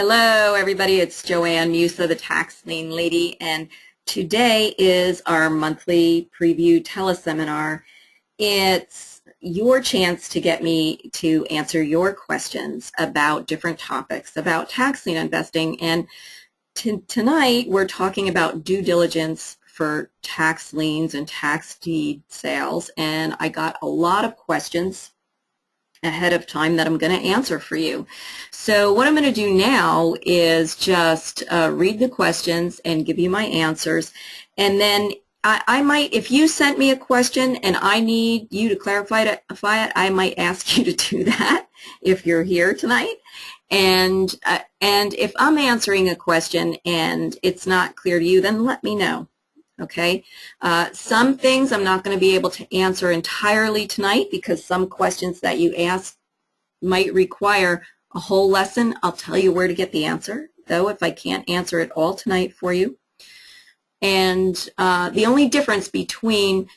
Hello everybody, it's Joanne Musa, the Tax Lien Lady, and today is our monthly preview teleseminar. It's your chance to get me to answer your questions about different topics about tax lien investing, and tonight we're talking about due diligence for tax liens and tax deed sales, and I got a lot of questions ahead of time that I'm going to answer for you. So what I'm going to do now is just read the questions and give you my answers, and then I might, if you sent me a question and I need you to clarify it, I might ask you to do that if you're here tonight. And if I'm answering a question and it's not clear to you, then let me know. Okay, some things I'm not going to be able to answer entirely tonight because some questions that you ask might require a whole lesson. I'll tell you where to get the answer, though, if I can't answer it all tonight for you. And the only difference between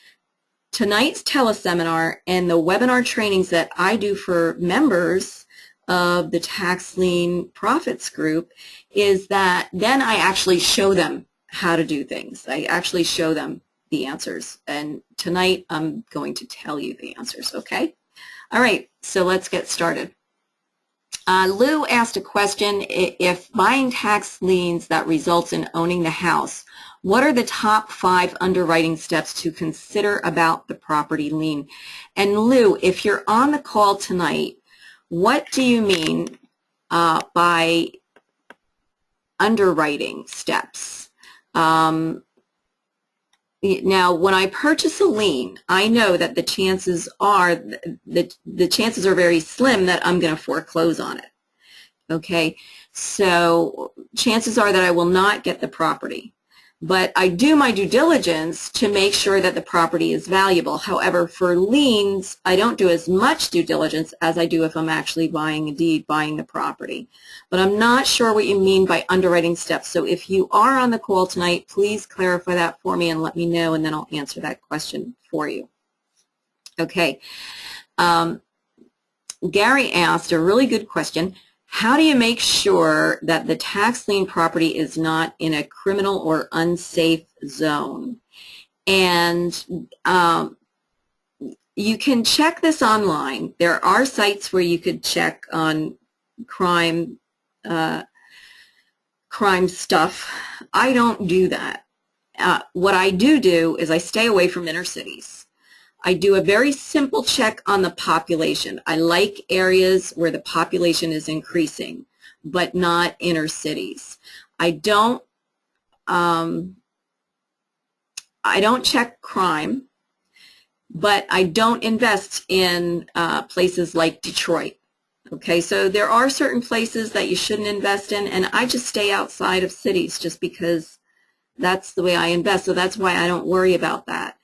tonight's teleseminar and the webinar trainings that I do for members of the Tax Lien Profits Group is that then I actually show them how to do things. I actually show them the answers, and tonight I'm going to tell you the answers, okay? All right, so let's get started. Lou asked a question: if buying tax liens that results in owning the house, what are the top 5 underwriting steps to consider about the property lien? And Lou, if you're on the call tonight, what do you mean by underwriting steps? Now, when I purchase a lien, I know that the chances are very slim that I'm going to foreclose on it. Okay, so chances are that I will not get the property. But I do my due diligence to make sure that the property is valuable. However, for liens, I don't do as much due diligence as I do if I'm actually buying a deed, buying the property. But I'm not sure what you mean by underwriting steps. So if you are on the call tonight, please clarify that for me and let me know, and then I'll answer that question for you. Okay. Gary asked a really good question. How do you make sure that the tax lien property is not in a criminal or unsafe zone? And you can check this online. There are sites where you could check on crime stuff. I don't do that. What I do is I stay away from inner cities. I do a very simple check on the population. I like areas where the population is increasing, but not inner cities. I don't check crime, but I don't invest in places like Detroit. Okay, so there are certain places that you shouldn't invest in, and I just stay outside of cities just because that's the way I invest. So that's why I don't worry about that.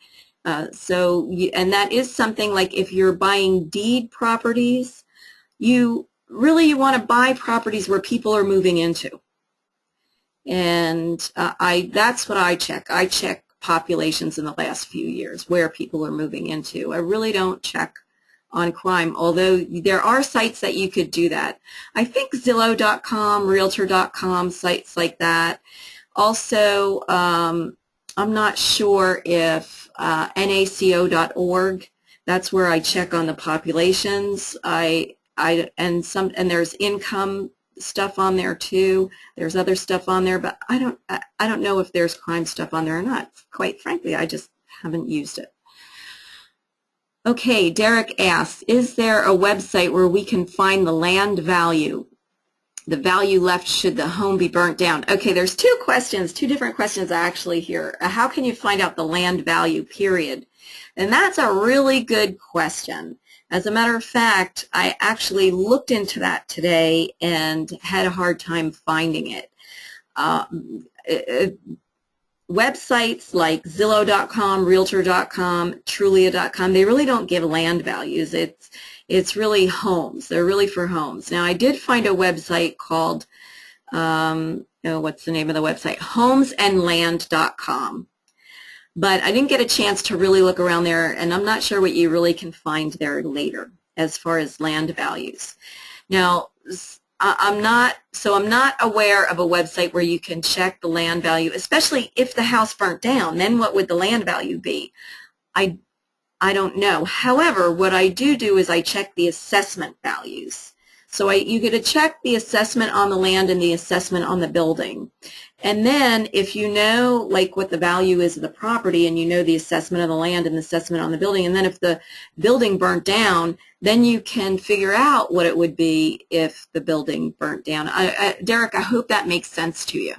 And that is something like if you're buying deed properties, you want to buy properties where people are moving into. And that's what I check. I check populations in the last few years, where people are moving into. I really don't check on crime, although there are sites that you could do that. I think Zillow.com, Realtor.com, sites like that. Also, I'm not sure if NACO.org, that's where I check on the populations. And there's income stuff on there too. There's other stuff on there, but I don't know if there's crime stuff on there or not. Quite frankly, I just haven't used it. Okay, Derek asks, is there a website where we can find the land value? The value left should the home be burnt down? Okay, there's two different questions actually here. How can you find out the land value, period? And that's a really good question. As a matter of fact, I actually looked into that today and had a hard time finding it. Websites like Zillow.com, Realtor.com, Trulia.com, they really don't give land values. It's really homes. They're really for homes. Now, I did find a website called, what's the name of the website? Homesandland.com. But I didn't get a chance to really look around there, and I'm not sure what you really can find there later as far as land values. Now, I'm not aware of a website where you can check the land value, especially if the house burnt down. Then what would the land value be? I don't know. However, what I do is I check the assessment values. So you get to check the assessment on the land and the assessment on the building. And then if you know like what the value is of the property and you know the assessment of the land and the assessment on the building, and then if the building burnt down, then you can figure out what it would be if the building burnt down. Derek, I hope that makes sense to you.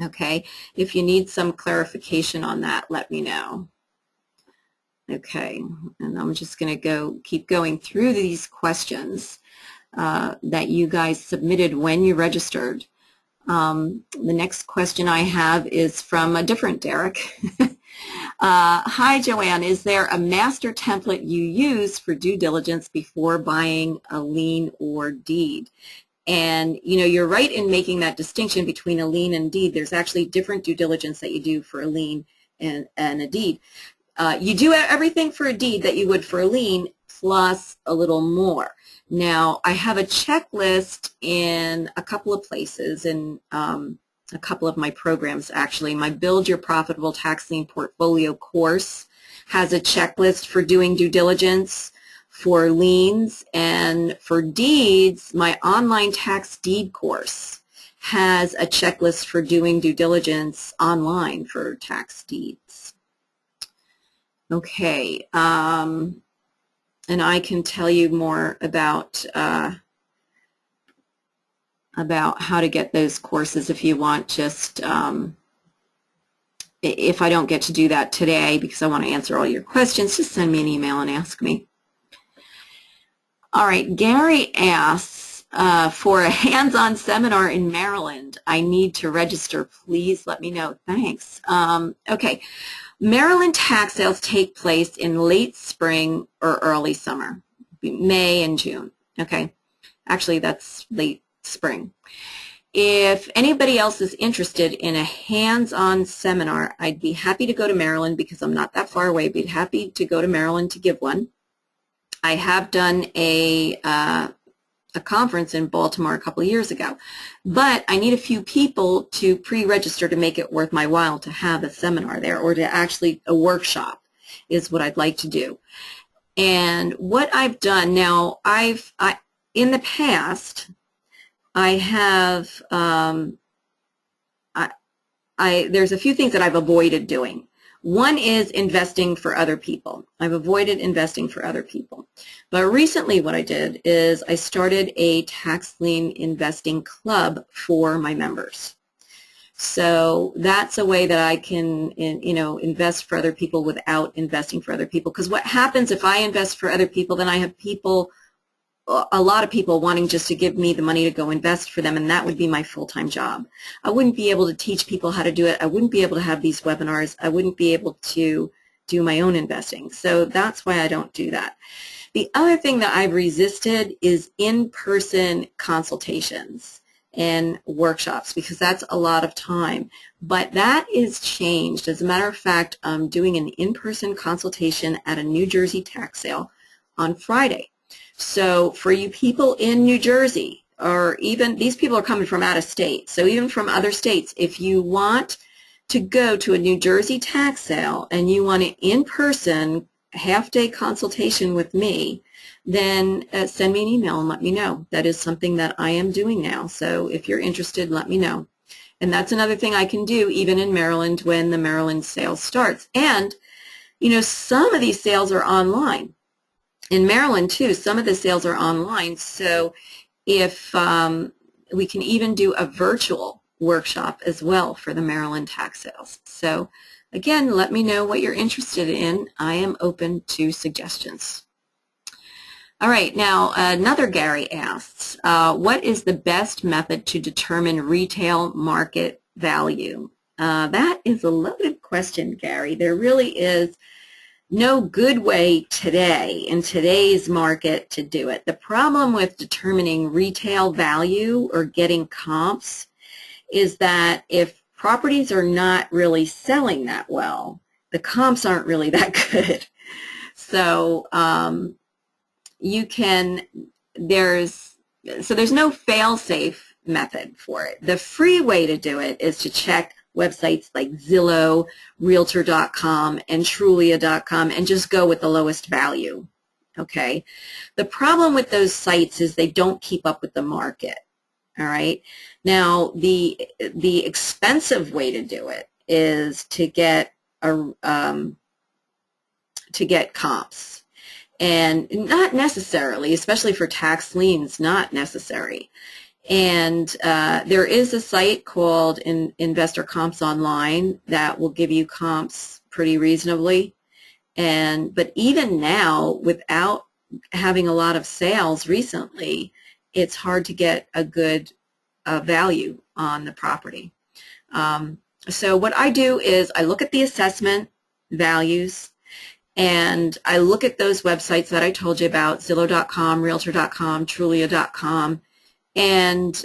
Okay. If you need some clarification on that, let me know. Okay, and I'm just going to keep going through these questions that you guys submitted when you registered. The next question I have is from a different Derek. Hi, Joanne. Is there a master template you use for due diligence before buying a lien or deed? And, you know, you're right in making that distinction between a lien and deed. There's actually different due diligence that you do for a lien and a deed. You do everything for a deed that you would for a lien plus a little more. Now, I have a checklist in a couple of places, in a couple of my programs actually. My Build Your Profitable Tax Lien Portfolio course has a checklist for doing due diligence for liens, and for deeds, my online tax deed course has a checklist for doing due diligence online for tax deeds. Okay, and I can tell you more about how to get those courses if you want. Just if I don't get to do that today because I want to answer all your questions, just send me an email and ask me. All right, Gary asks for a hands-on seminar in Maryland. I need to register. Please let me know. Thanks. Okay. Maryland tax sales take place in late spring or early summer, May and June. Okay, actually that's late spring. If anybody else is interested in a hands-on seminar, I'd be happy to go to Maryland because I'm not that far away. I'd be happy to go to Maryland to give one. I have done a conference in Baltimore a couple of years ago, but I need a few people to pre-register to make it worth my while to have a seminar there, or to actually a workshop is what I'd like to do. And what I've done now, in the past, I have there's a few things that I've avoided doing. One is investing for other people. I've avoided investing for other people. But recently what I did is I started a tax lien investing club for my members. So that's a way that I can, you know, invest for other people without investing for other people. Because what happens if I invest for other people, then I have people, a lot of people wanting just to give me the money to go invest for them, and that would be my full-time job. I wouldn't be able to teach people how to do it. I wouldn't be able to have these webinars. I wouldn't be able to do my own investing. So that's why I don't do that. The other thing that I've resisted is in-person consultations and workshops, because that's a lot of time. But that is changed. As a matter of fact, I'm doing an in-person consultation at a New Jersey tax sale on Friday. So for you people in New Jersey, or even these people are coming from out of state, so even from other states, if you want to go to a New Jersey tax sale and you want an in-person half-day consultation with me, then send me an email and let me know. That is something that I am doing now. So if you're interested, let me know. And that's another thing I can do even in Maryland when the Maryland sale starts. And, you know, some of these sales are online. In Maryland, too, some of the sales are online. So if we can even do a virtual workshop as well for the Maryland tax sales. So again, let me know what you're interested in. I am open to suggestions. All right, now another Gary asks, what is the best method to determine retail market value? That is a loaded question, Gary. There really is no good way today in today's market to do it. The problem with determining retail value or getting comps is that if properties are not really selling that well, the comps aren't really that good. So you can, there's so there's no fail-safe method for it. The free way to do it is to check websites like Zillow, Realtor.com, and Trulia.com and just go with the lowest value. Okay. The problem with those sites is they don't keep up with the market. All right. Now, the expensive way to do it is to get comps, and not necessarily, especially for tax liens, not necessary. And there is a site called Investor Comps Online that will give you comps pretty reasonably. But even now, without having a lot of sales recently, it's hard to get a good value on the property. So what I do is I look at the assessment values, and I look at those websites that I told you about, Zillow.com, Realtor.com, Trulia.com, and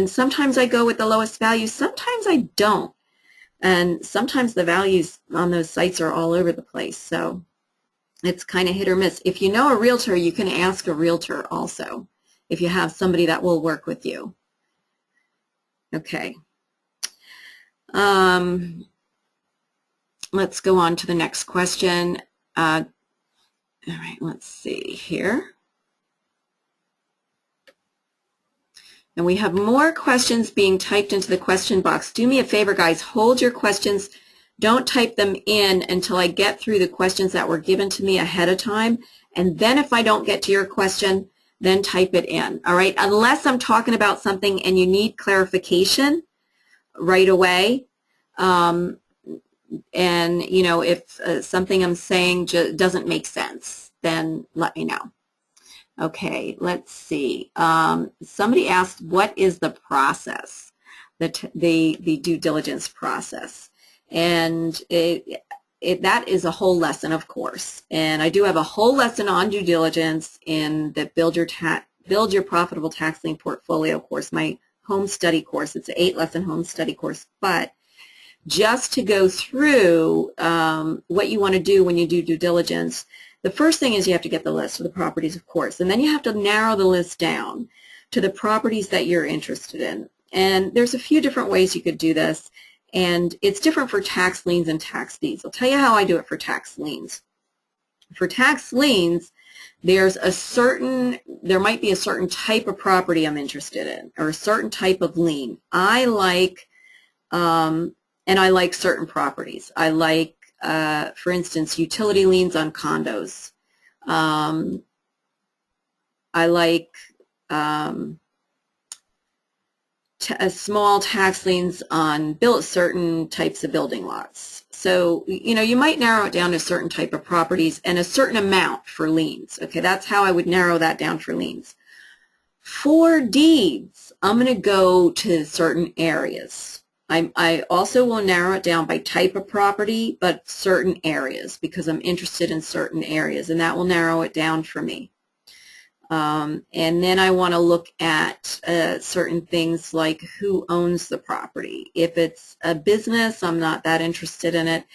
sometimes I go with the lowest value, sometimes I don't. And sometimes the values on those sites are all over the place, so it's kind of hit or miss. If you know a realtor, you can ask a realtor also, if you have somebody that will work with you. Okay. Let's go on to the next question. All right, let's see here. And we have more questions being typed into the question box. Do me a favor, guys. Hold your questions. Don't type them in until I get through the questions that were given to me ahead of time. And then if I don't get to your question, then type it in. All right? Unless I'm talking about something and you need clarification right away. And, you know, if something I'm saying doesn't make sense, then let me know. Okay, let's see. Somebody asked, what is the process, the due diligence process? And that is a whole lesson, of course. And I do have a whole lesson on due diligence in the Build Your Profitable Tax Lien Portfolio course, my home study course. It's an 8-lesson home study course. But just to go through what you want to do when you do due diligence, the first thing is you have to get the list of the properties, of course, and then you have to narrow the list down to the properties that you're interested in. And there's a few different ways you could do this, and it's different for tax liens and tax deeds. I'll tell you how I do it for tax liens. For tax liens, there might be a certain type of property I'm interested in, or a certain type of lien. I like certain properties. I like, for instance, utility liens on condos. I like small tax liens on certain types of building lots. So, you know, you might narrow it down to a certain type of properties and a certain amount for liens. Okay, that's how I would narrow that down for liens. For deeds, I'm going to go to certain areas. I also will narrow it down by type of property, but certain areas, because I'm interested in certain areas, and that will narrow it down for me. And then I want to look at certain things like who owns the property. If it's a business, I'm not that interested in it.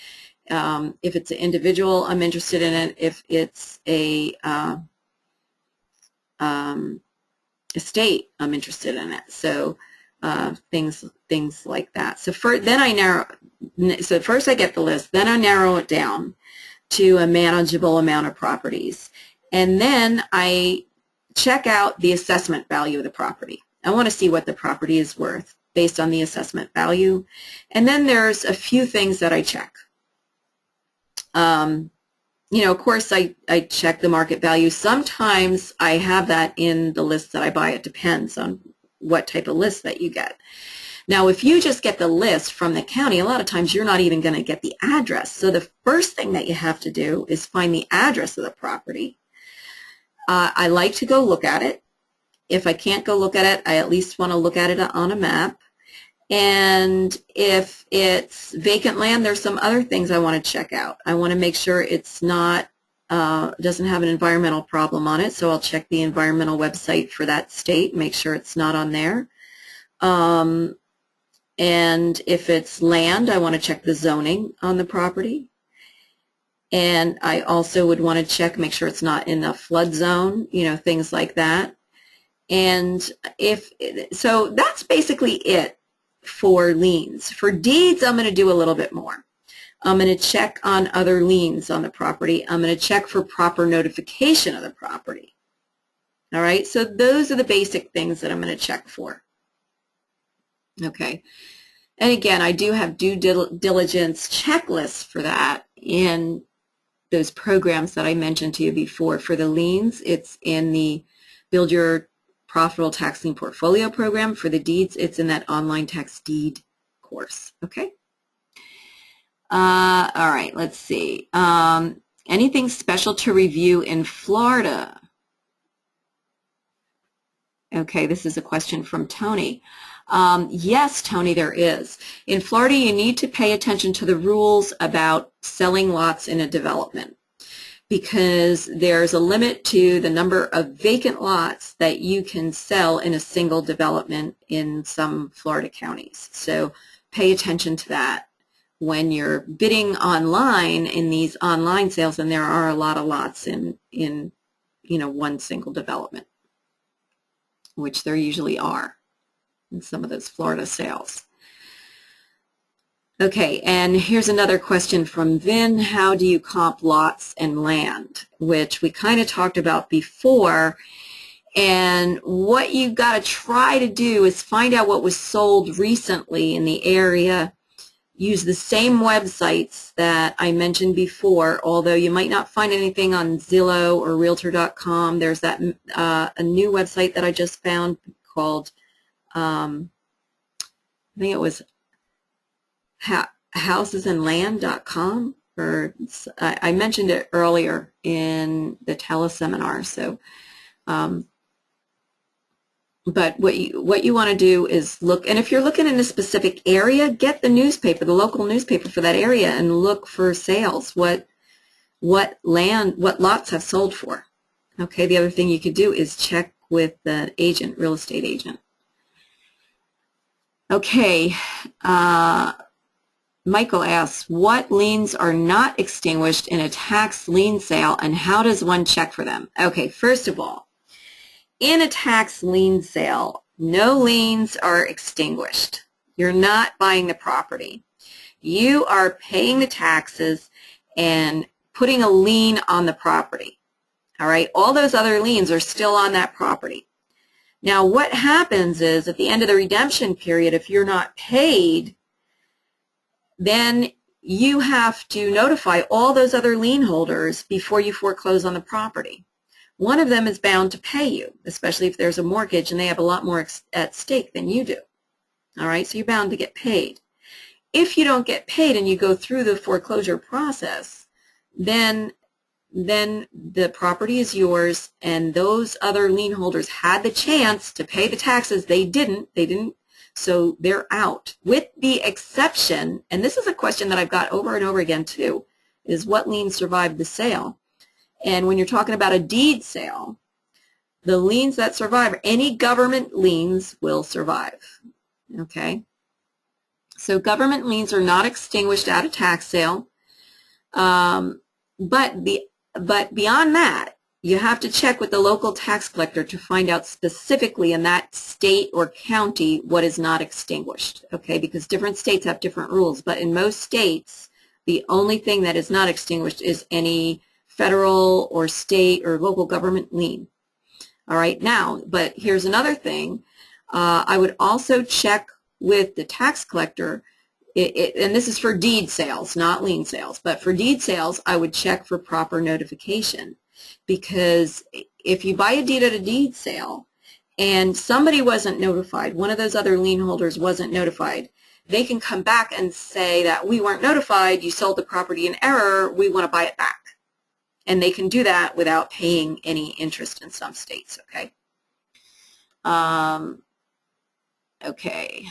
If it's an individual, I'm interested in it. If it's a estate, I'm interested in it. So things like that. So first I get the list, then I narrow it down to a manageable amount of properties, and then I check out the assessment value of the property. I want to see what the property is worth based on the assessment value. And then there's a few things that I check. You know, of course, I check the market value. Sometimes I have that in the list that I buy. It depends on what type of list that you get. Now, if you just get the list from the county, a lot of times you're not even going to get the address. So the first thing that you have to do is find the address of the property. I like to go look at it. If I can't go look at it, I at least want to look at it on a map. And if it's vacant land, there's some other things I want to check out. I want to make sure it's not, doesn't have an environmental problem on it, so I'll check the environmental website for that state, make sure it's not on there. And if it's land, I want to check the zoning on the property. And I also would want to check, make sure it's not in a flood zone, you know, things like that. And so that's basically it for liens. For deeds, I'm going to do a little bit more. I'm going to check on other liens on the property. I'm going to check for proper notification of the property. All right, so those are the basic things that I'm going to check for. Okay, and again, I do have due diligence checklists for that in those programs that I mentioned to you before. For the liens, it's in the Build Your Profitable Tax Lien Portfolio program. For the deeds, it's in that online tax deed course. Okay. All right, let's see. Anything special to review in Florida? Okay, this is a question from Tony. Yes, Tony, there is. In Florida, you need to pay attention to the rules about selling lots in a development, because there's a limit to the number of vacant lots that you can sell in a single development in some Florida counties. So pay attention to that when you're bidding online in these online sales, and there are a lot of lots in you know, one single development, which there usually are in some of those Florida sales. Okay, and here's another question from Vin. How do you comp lots and land? Which we kind of talked about before. And what you got to try to do is find out what was sold recently in the area. Use the same websites that I mentioned before, although you might not find anything on Zillow or Realtor.com. There's that a new website that I just found called, I think it was housesandland.com, or I mentioned it earlier in the teleseminar. So, but what you want to do is look, and if you're looking in a specific area, get the newspaper, the local newspaper for that area, and look for sales. What lots have sold for. Okay. The other thing you could do is check with the agent, real estate agent. Okay. Michael asks, what liens are not extinguished in a tax lien sale, and how does one check for them? Okay, first of all, in a tax lien sale, no liens are extinguished. You're not buying the property. You are paying the taxes and putting a lien on the property. All right, all those other liens are still on that property. Now, what happens is at the end of the redemption period, if you're not paid, then you have to notify all those other lien holders before you foreclose on the property. One of them is bound to pay you, especially if there's a mortgage and they have a lot more at stake than you do. All right, so you're bound to get paid. If you don't get paid and you go through the foreclosure process, then the property is yours, and those other lien holders had the chance to pay the taxes. They didn't, so they're out. With the exception, and this is a question that I've got over and over again too, is what liens survived the sale? And when you're talking about a deed sale, the liens that survive, any government liens will survive. Okay? So government liens are not extinguished at a tax sale. But beyond that, you have to check with the local tax collector to find out specifically in that state or county what is not extinguished. Okay? Because different states have different rules. But in most states, the only thing that is not extinguished is any federal or state or local government lien. All right, now, but here's another thing. I would also check with the tax collector, and this is for deed sales, not lien sales, but for deed sales, I would check for proper notification, because if you buy a deed at a deed sale and somebody wasn't notified, one of those other lien holders wasn't notified, they can come back and say that we weren't notified, you sold the property in error, we want to buy it back. And they can do that without paying any interest in some states, okay? Okay.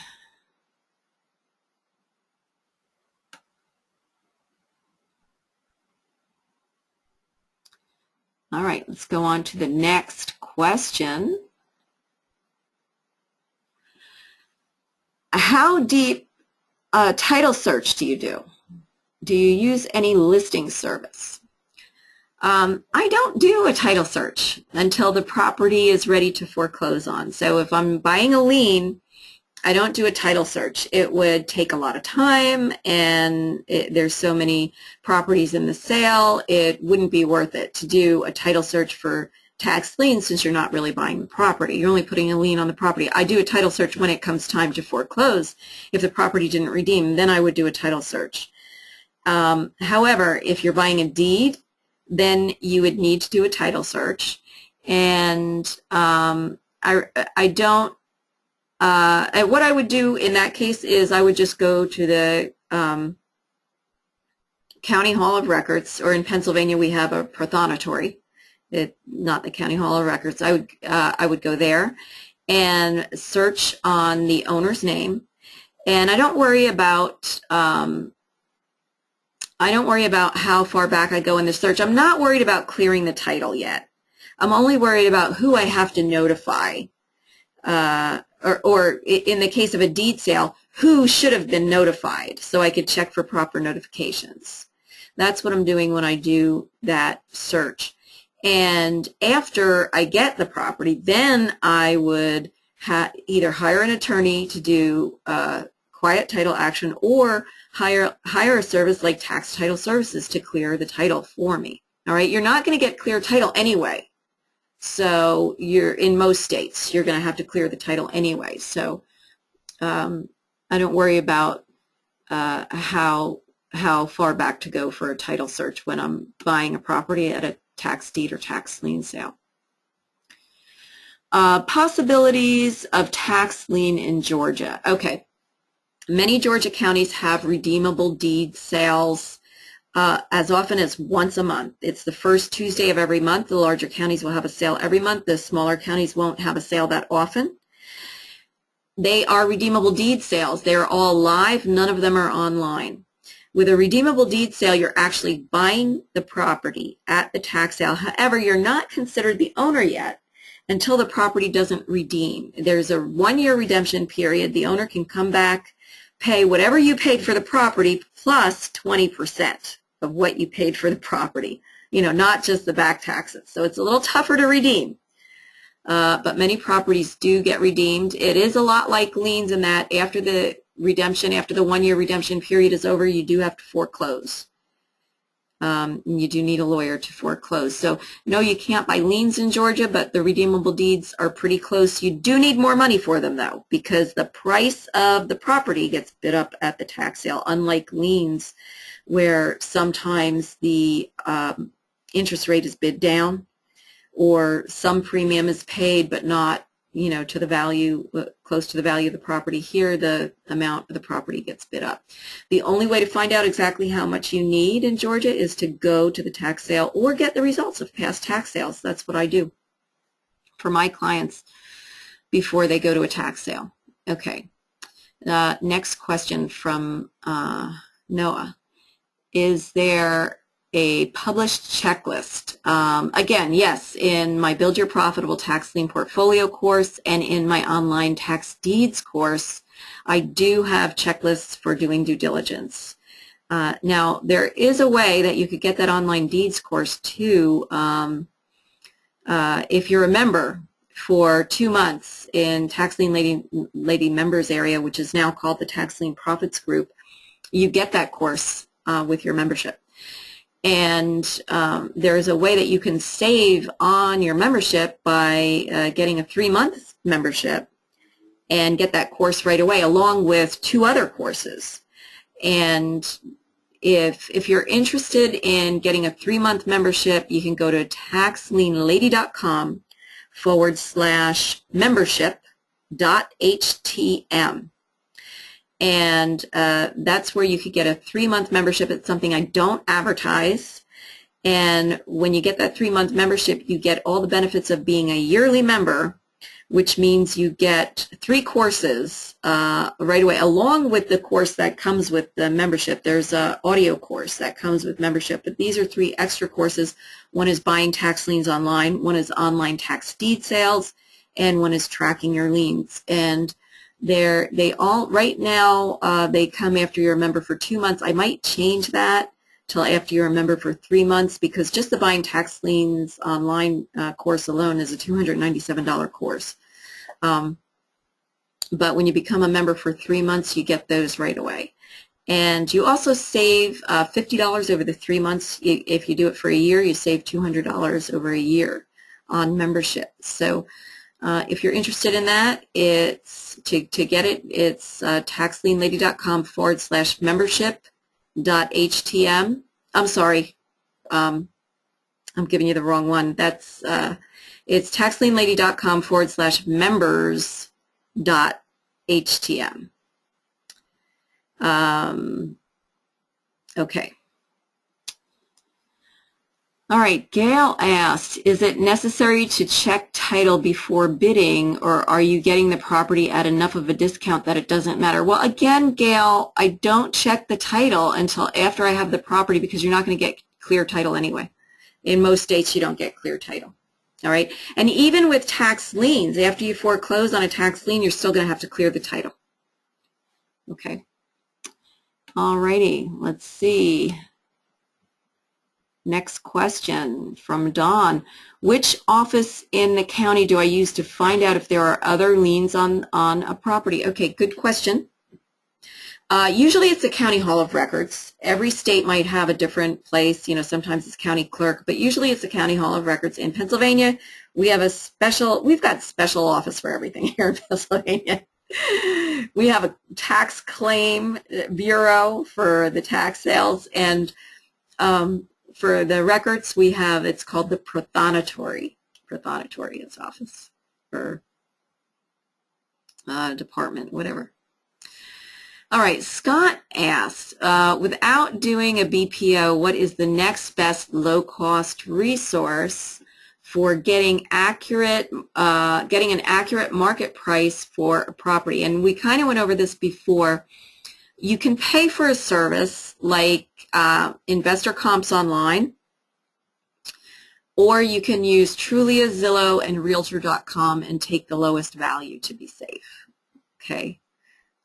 All right, let's go on to the next question. How deep a title search do you do? Do you use any listing service? I don't do a title search until the property is ready to foreclose on. So if I'm buying a lien, I don't do a title search. It would take a lot of time, and there's so many properties in the sale, it wouldn't be worth it to do a title search for tax liens since you're not really buying the property. You're only putting a lien on the property. I do a title search when it comes time to foreclose. If the property didn't redeem, then I would do a title search. However, if you're buying a deed, then you would need to do a title search. And I don't. And what I would do in that case is I would just go to the County Hall of Records, or in Pennsylvania we have a prothonotary, not the County Hall of Records. I would go there and search on the owner's name, and I don't worry about how far back I go in the search. I'm not worried about clearing the title yet. I'm only worried about who I have to notify. Or in the case of a deed sale, who should have been notified so I could check for proper notifications. That's what I'm doing when I do that search. And after I get the property, then I would either hire an attorney to do quiet title action, or hire a service like Tax Title Services to clear the title for me. All right, you're not going to get clear title anyway. So you're in most states, you're going to have to clear the title anyway. So I don't worry about how far back to go for a title search when I'm buying a property at a tax deed or tax lien sale. Possibilities of tax lien in Georgia. Okay, many Georgia counties have redeemable deed sales. As often as once a month. It's the first Tuesday of every month. The larger counties will have a sale every month. The smaller counties won't have a sale that often. They are redeemable deed sales. They're all live. None of them are online. With a redeemable deed sale, you're actually buying the property at the tax sale. However, you're not considered the owner yet until the property doesn't redeem. There's a 1-year redemption period. The owner can come back, pay whatever you paid for the property plus 20% of what you paid for the property, not just the back taxes. So it's a little tougher to redeem, but many properties do get redeemed. It is a lot like liens in that after the 1-year redemption period is over, you do have to foreclose. You do need a lawyer to foreclose. So no, you can't buy liens in Georgia, but the redeemable deeds are pretty close. You do need more money for them, though, because the price of the property gets bid up at the tax sale, unlike liens, where sometimes the interest rate is bid down, or some premium is paid but not to the value, close to the value of the property. Here, the amount of the property gets bid up. The only way to find out exactly how much you need in Georgia is to go to the tax sale or get the results of past tax sales. That's what I do for my clients before they go to a tax sale. Okay. Next question from Noah. Is there a published checklist? Again, yes, in my Build Your Profitable Tax Lien Portfolio course and in my online tax deeds course, I do have checklists for doing due diligence. Now, there is a way that you could get that online deeds course too. If you're a member for 2 months in Tax Lien Lady members area, which is now called the Tax Lien Profits Group, you get that course with your membership. And there's a way that you can save on your membership by getting a 3-month membership and get that course right away along with 2 other courses. And if you're interested in getting a 3-month membership, you can go to taxlienlady.com/membership.htm. And that's where you could get a 3-month membership. It's something I don't advertise. And when you get that 3-month membership, you get all the benefits of being a yearly member, which means you get 3 courses right away, along with the course that comes with the membership. There's an audio course that comes with membership, but these are 3 extra courses. One is buying tax liens online, one is online tax deed sales, and one is tracking your liens. And They all, right now, they come after you're a member for 2 months. I might change that till after you're a member for 3 months, because just the Buying Tax Liens online course alone is a $297 course. But when you become a member for 3 months, you get those right away. And you also save $50 over the 3 months. If you do it for a year, you save $200 over a year on membership. So if you're interested in that, it's to get it, it's taxlienlady.com/membership.htm. I'm sorry, I'm giving you the wrong one. That's it's taxlienlady.com/members.htm. Okay. All right, Gail asked, is it necessary to check title before bidding, or are you getting the property at enough of a discount that it doesn't matter? Well, again, Gail, I don't check the title until after I have the property, because you're not going to get clear title anyway. In most states, you don't get clear title. All right, and even with tax liens, after you foreclose on a tax lien, you're still going to have to clear the title. Okay. All righty, let's see. Next question from Dawn. Which office in the county do I use to find out if there are other liens on a property? Okay, good question. Usually it's the County Hall of Records. Every state might have a different place. You know, sometimes it's county clerk, but usually it's the County Hall of Records. In Pennsylvania, we've got special office for everything here in Pennsylvania. We have a tax claim bureau for the tax sales, and for the records, we have, it's called the prothonotary office, or department, whatever. All right, Scott asked, without doing a BPO, what is the next best low-cost resource for getting an accurate market price for a property? And we kind of went over this before. You can pay for a service like Investor Comps Online, or you can use Trulia, Zillow, and Realtor.com and take the lowest value to be safe. Okay.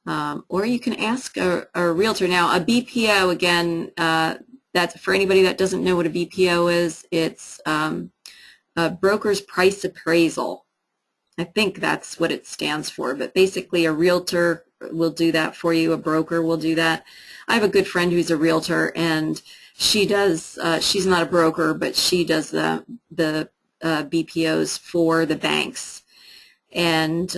Or you can ask a realtor. Now, a BPO, again, that's for anybody that doesn't know what a BPO is, it's a broker's price appraisal. I think that's what it stands for, but basically a realtor will do that for you, a broker will do that. I have a good friend who's a realtor, and she does, she's not a broker, but she does the BPOs for the banks. And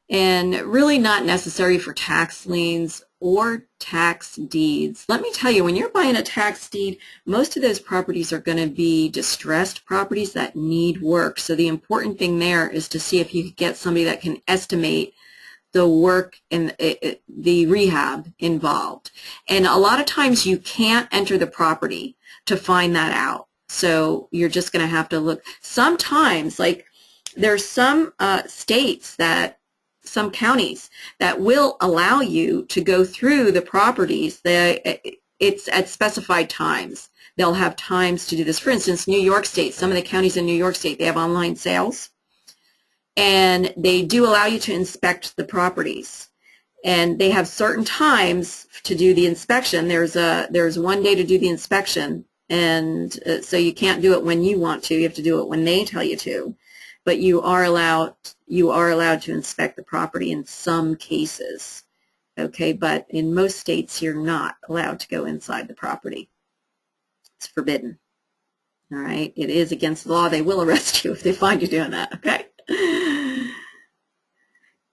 really not necessary for tax liens or tax deeds. Let me tell you, when you're buying a tax deed, most of those properties are going to be distressed properties that need work. So the important thing there is to see if you could get somebody that can estimate the work and the rehab involved. And a lot of times you can't enter the property to find that out. So you're just going to have to look. Sometimes, like, there's some states that, some counties that will allow you to go through the properties. It's at specified times. They'll have times to do this. For instance, New York State, some of the counties in New York State, they have online sales, and they do allow you to inspect the properties. And they have certain times to do the inspection. There's 1 day to do the inspection, and so you can't do it when you want to. You have to do it when they tell you to. But you are allowed to inspect the property in some cases, okay? But in most states, you're not allowed to go inside the property. It's forbidden, all right? It is against the law. They will arrest you if they find you doing that, okay?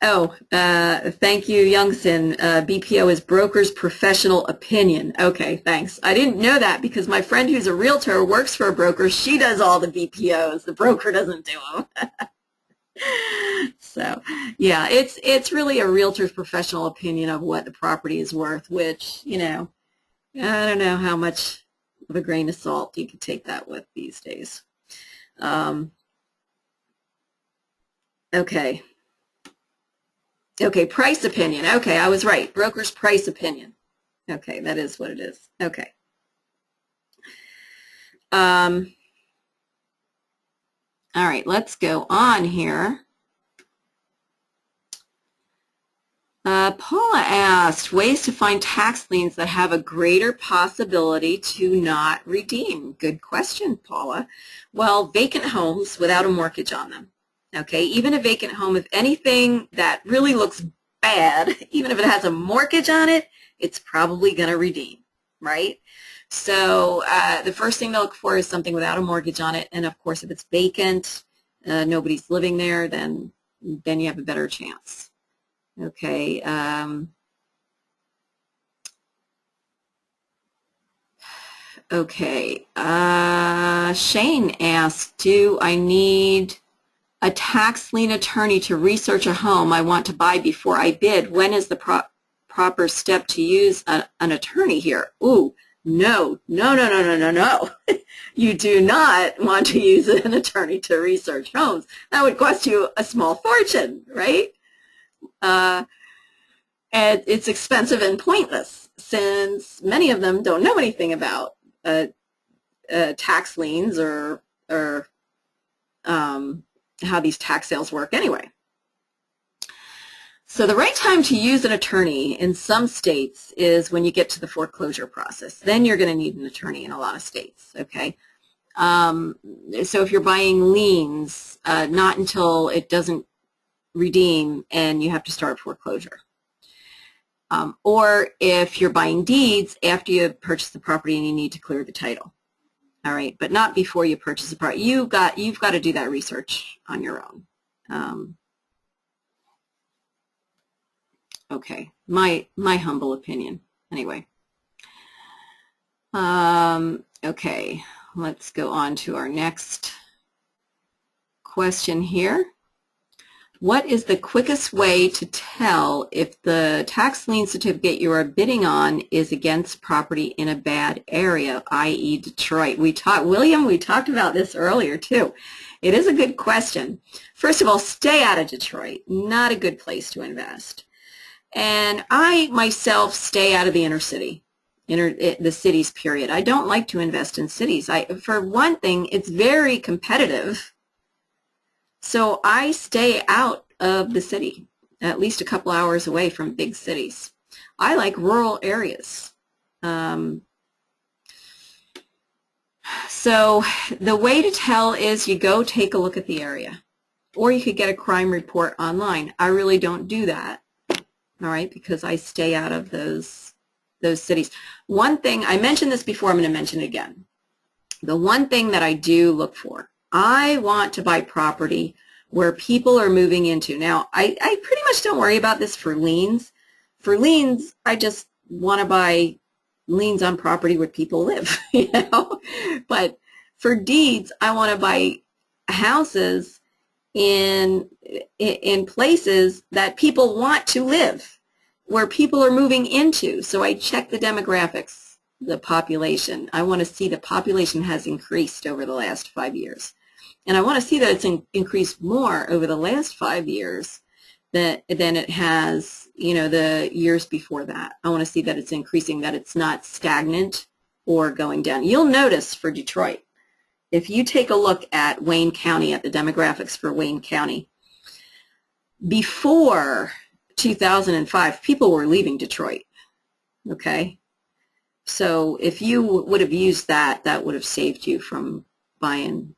Oh, thank you, Youngson. BPO is broker's professional opinion. Okay, thanks. I didn't know that because my friend who's a realtor works for a broker. She does all the BPOs. The broker doesn't do them. So, yeah, it's really a realtor's professional opinion of what the property is worth, which, you know, I don't know how much of a grain of salt you can take that with these days. Okay. Okay, price opinion. Okay, I was right. Broker's price opinion. Okay, that is what it is. Okay. All right, let's go on here. Paula asked, ways to find tax liens that have a greater possibility to not redeem. Good question, Paula. Well, vacant homes without a mortgage on them. Okay, even a vacant home, if anything that really looks bad, even if it has a mortgage on it, it's probably going to redeem, right? So the first thing to look for is something without a mortgage on it, and of course if it's vacant, nobody's living there, then you have a better chance. Okay. Okay. Shane asked, do I need a tax lien attorney to research a home I want to buy before I bid? When is the proper step to use an attorney here? Ooh, no. You do not want to use an attorney to research homes. That would cost you a small fortune, right? And it's expensive and pointless since many of them don't know anything about tax liens or how these tax sales work anyway. So the right time to use an attorney in some states is when you get to the foreclosure process. Then you're going to need an attorney in a lot of states, okay? So if you're buying liens, not until it doesn't redeem and you have to start foreclosure. Or if you're buying deeds after you purchase the property and you need to clear the title. All right, but not before you purchase the property. You've got to do that research on your own. Okay, my humble opinion. Anyway. Okay, let's go on to our next question here. What is the quickest way to tell if the tax lien certificate you are bidding on is against property in a bad area, i.e. Detroit? William, we talked about this earlier too. It is a good question. First of all, stay out of Detroit. Not a good place to invest. And I myself stay out of the inner city, the cities period. I don't like to invest in cities. For one thing, it's very competitive. So I stay out of the city, at least a couple hours away from big cities. I like rural areas. So the way to tell is you go take a look at the area, or you could get a crime report online. I really don't do that, all right, because I stay out of those cities. One thing, I mentioned this before, I'm going to mention it again. The one thing that I do look for, I want to buy property where people are moving into. Now, I pretty much don't worry about this for liens. For liens, I just want to buy liens on property where people live, you know. But for deeds, I want to buy houses in places that people want to live, where people are moving into. So I check the demographics, the population. I want to see the population has increased over the last 5 years. And I want to see that it's increased more over the last 5 years than it has, you know, the years before that. I want to see that it's increasing, that it's not stagnant or going down. You'll notice for Detroit, if you take a look at Wayne County, at the demographics for Wayne County, before 2005, people were leaving Detroit, okay? So if you would have used that, that would have saved you from buying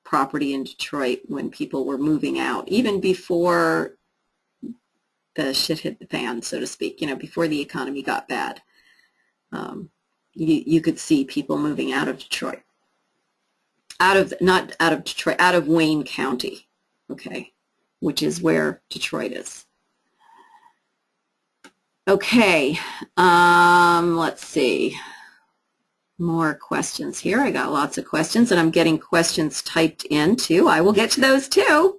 property in Detroit when people were moving out, even before the shit hit the fan, so to speak, you know, before the economy got bad. You could see people moving out of Detroit. Not out of Detroit, out of Wayne County, okay, which is where Detroit is. Okay, let's see. More questions here. I got lots of questions, and I'm getting questions typed in too. I will get to those too.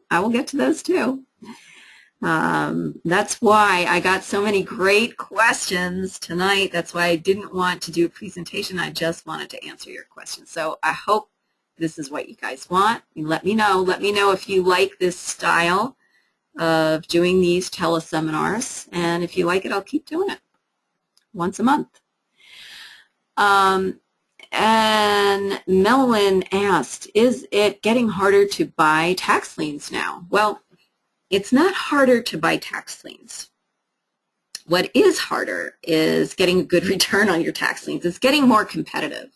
That's why I got so many great questions tonight. That's why I didn't want to do a presentation. I just wanted to answer your questions. So I hope this is what you guys want. Let me know. Let me know if you like this style of doing these teleseminars, and if you like it, I'll keep doing it once a month. And Melvin asked, is it getting harder to buy tax liens now? Well, it's not harder to buy tax liens. What is harder is getting a good return on your tax liens. It's getting more competitive.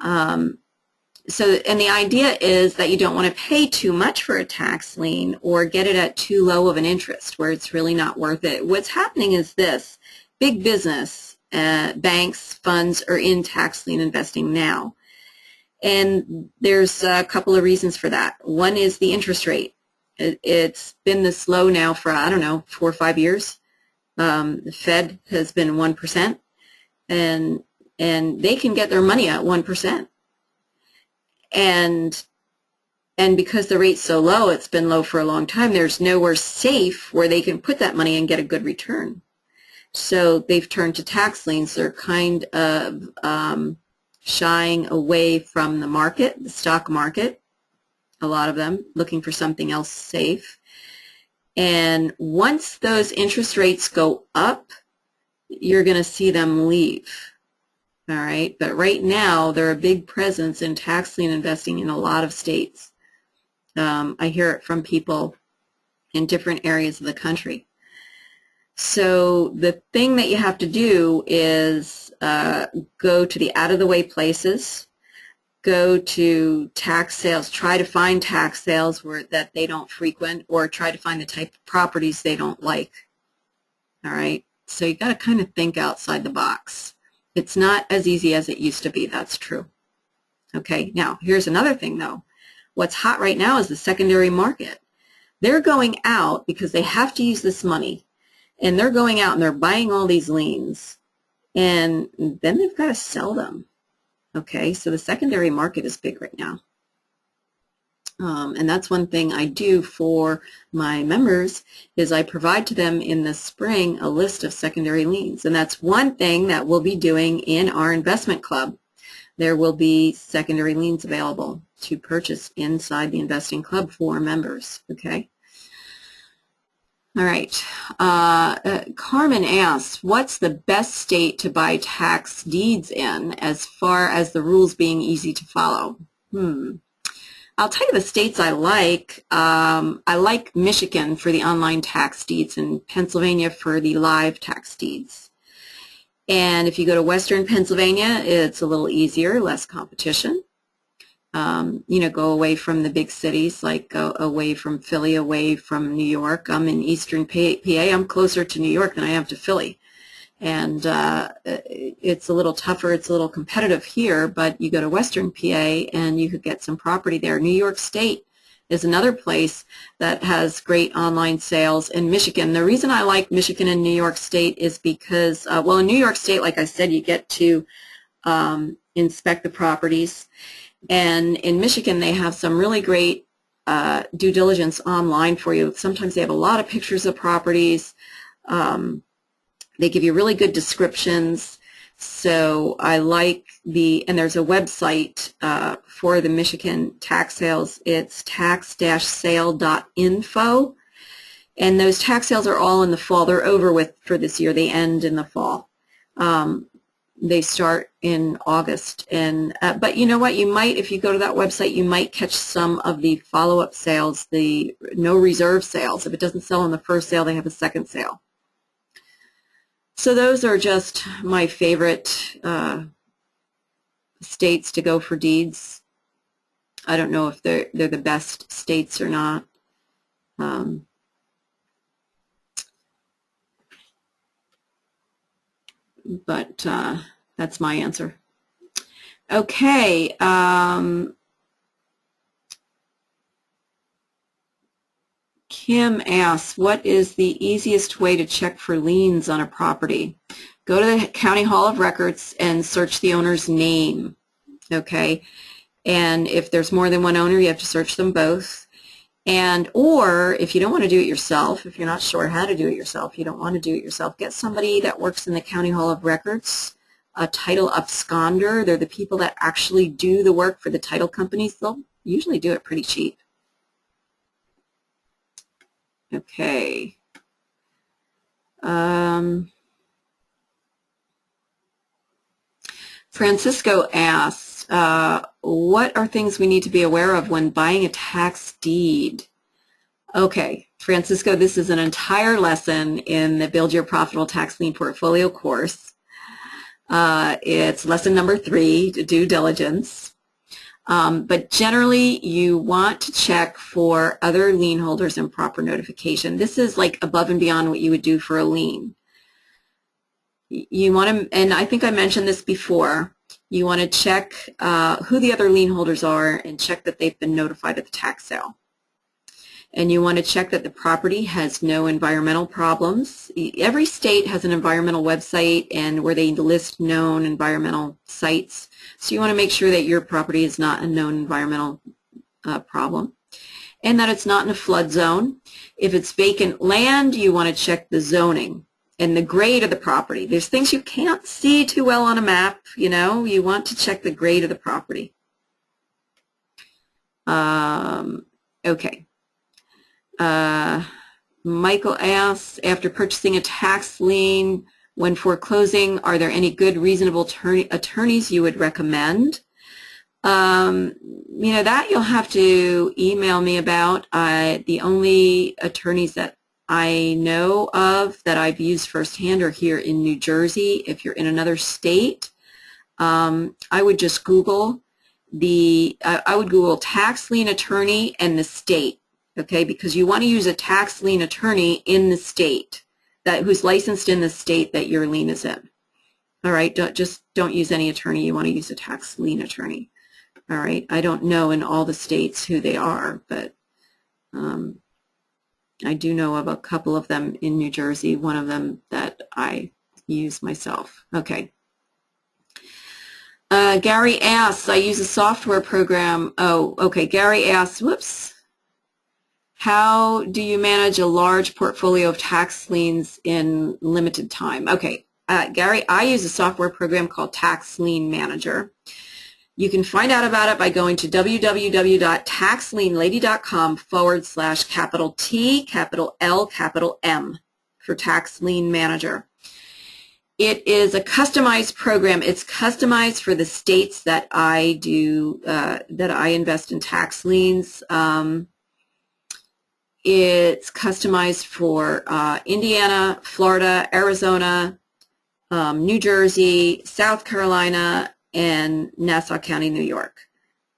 And the idea is that you don't want to pay too much for a tax lien or get it at too low of an interest where it's really not worth it. What's happening is this: big business, banks, funds are in tax lien investing now. And there's a couple of reasons for that. One is the interest rate. It's been this low now for, I don't know, 4 or 5 years. The Fed has been 1%, and they can get their money at 1%. And because the rate's so low, it's been low for a long time, there's nowhere safe where they can put that money and get a good return. So they've turned to tax liens. They're kind of shying away from the market, the stock market, a lot of them, looking for something else safe. And once those interest rates go up, you're going to see them leave. All right, but right now they're a big presence in tax lien investing in a lot of states. I hear it from people in different areas of the country. So the thing that you have to do is go to the out-of-the-way places, go to tax sales, try to find tax sales that they don't frequent, or try to find the type of properties they don't like. All right, so you got to kind of think outside the box. It's not as easy as it used to be, that's true. Okay, now here's another thing though. What's hot right now is the secondary market. They're going out because they have to use this money, and they're going out and they're buying all these liens, and then they've got to sell them. Okay, so the secondary market is big right now. And that's one thing I do for my members is I provide to them in the spring a list of secondary liens. And that's one thing that we'll be doing in our investment club. There will be secondary liens available to purchase inside the investing club for members. Okay. All right. Carmen asks, what's the best state to buy tax deeds in as far as the rules being easy to follow? I'll tell you the states I like. I like Michigan for the online tax deeds and Pennsylvania for the live tax deeds. And if you go to Western Pennsylvania, it's a little easier, less competition. You know, go away from the big cities, like away from Philly, away from New York. I'm in Eastern PA. I'm closer to New York than I am to Philly. And it's a little tougher, it's a little competitive here, but you go to Western PA and you could get some property there. New York State is another place that has great online sales, and Michigan. The reason I like Michigan and New York State is because, well, in New York State, like I said, you get to inspect the properties, and in Michigan they have some really great due diligence online for you. Sometimes they have a lot of pictures of properties. They give you really good descriptions, so I like and there's a website for the Michigan tax sales. It's tax-sale.info, and those tax sales are all in the fall. They're over with for this year. They end in the fall. They start in August, and but you know what? You might, if you go to that website, you might catch some of the follow-up sales, the no reserve sales. If it doesn't sell on the first sale, they have a second sale. So those are just my favorite states to go for deeds. I don't know if they're the best states or not. But that's my answer. Okay. Kim asks, what is the easiest way to check for liens on a property? Go to the County Hall of Records and search the owner's name, okay? And if there's more than one owner, you have to search them both. And or if you don't want to do it yourself, if you're not sure how to do it yourself, you don't want to do it yourself, get somebody that works in the County Hall of Records, a title absconder. They're the people that actually do the work for the title companies. They'll usually do it pretty cheap. Okay. Francisco asks, what are things we need to be aware of when buying a tax deed? Okay, Francisco, this is an entire lesson in the Build Your Profitable Tax Lien Portfolio course. It's lesson number 3, due diligence. But generally, you want to check for other lien holders and proper notification. This is like above and beyond what you would do for a lien. You want to, and I think I mentioned this before, you want to check who the other lien holders are and check that they've been notified of the tax sale. And you want to check that the property has no environmental problems. Every state has an environmental website and where they list known environmental sites. So you want to make sure that your property is not a known environmental problem and that it's not in a flood zone. If it's vacant land, you want to check the zoning and the grade of the property. There's things you can't see too well on a map, you know. You want to check the grade of the property. Okay. Michael asks, after purchasing a tax lien, when foreclosing, are there any good, reasonable attorneys you would recommend? You know, that you'll have to email me about. The only attorneys that I know of that I've used firsthand are here in New Jersey. If you're in another state, I would just Google I would Google tax lien attorney and the state. Okay, because you want to use a tax lien attorney in the state who's licensed in the state that your lien is in. All right, don't use any attorney. You want to use a tax lien attorney. All right, I don't know in all the states who they are, but I do know of a couple of them in New Jersey. One of them that I use myself. Okay. Gary asks, I use a software program. Oh, okay. Gary asks, whoops. How do you manage a large portfolio of tax liens in limited time? Okay, Gary, I use a software program called Tax Lien Manager. You can find out about it by going to www.taxlienlady.com/T, capital L, capital M for Tax Lien Manager. It is a customized program. It's customized for the states that I do, that I invest in tax liens. It's customized for Indiana, Florida, Arizona, New Jersey, South Carolina, and Nassau County, New York.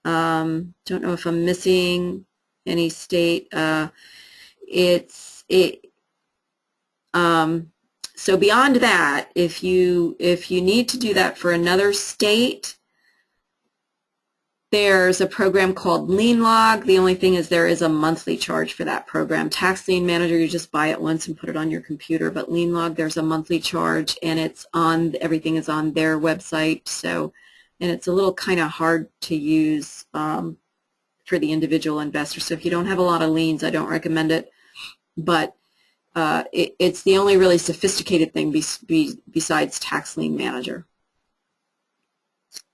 Don't know if I'm missing any state. So beyond that, if you need to do that for another state, there's a program called Lien Log. The only thing is there is a monthly charge for that program. Tax Lien Manager, you just buy it once and put it on your computer. But Lien Log, there's a monthly charge, and everything is on their website. So, and it's a little kind of hard to use for the individual investor. So if you don't have a lot of liens, I don't recommend it. But it's the only really sophisticated thing besides Tax Lien Manager.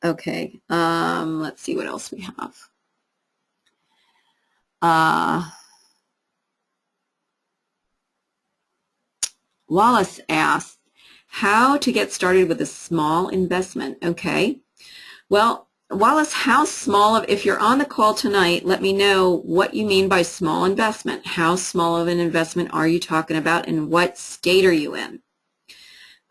Okay, let's see what else we have. Wallace asked, how to get started with a small investment? Okay, well, Wallace, how small if you're on the call tonight, let me know what you mean by small investment. How small of an investment are you talking about, and what state are you in?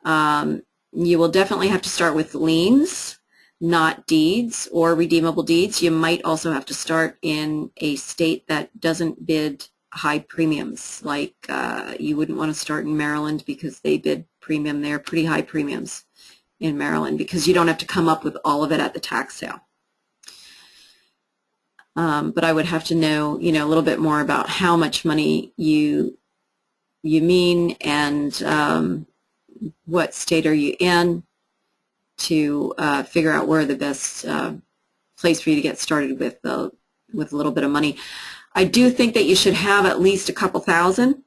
You will definitely have to start with liens, not deeds or redeemable deeds. You might also have to start in a state that doesn't bid high premiums, like you wouldn't want to start in Maryland because they bid premium there, pretty high premiums in Maryland, because you don't have to come up with all of it at the tax sale. But I would have to know, a little bit more about how much money you mean, and what state are you in, to figure out where the best place for you to get started with a little bit of money. I do think that you should have at least a couple thousand.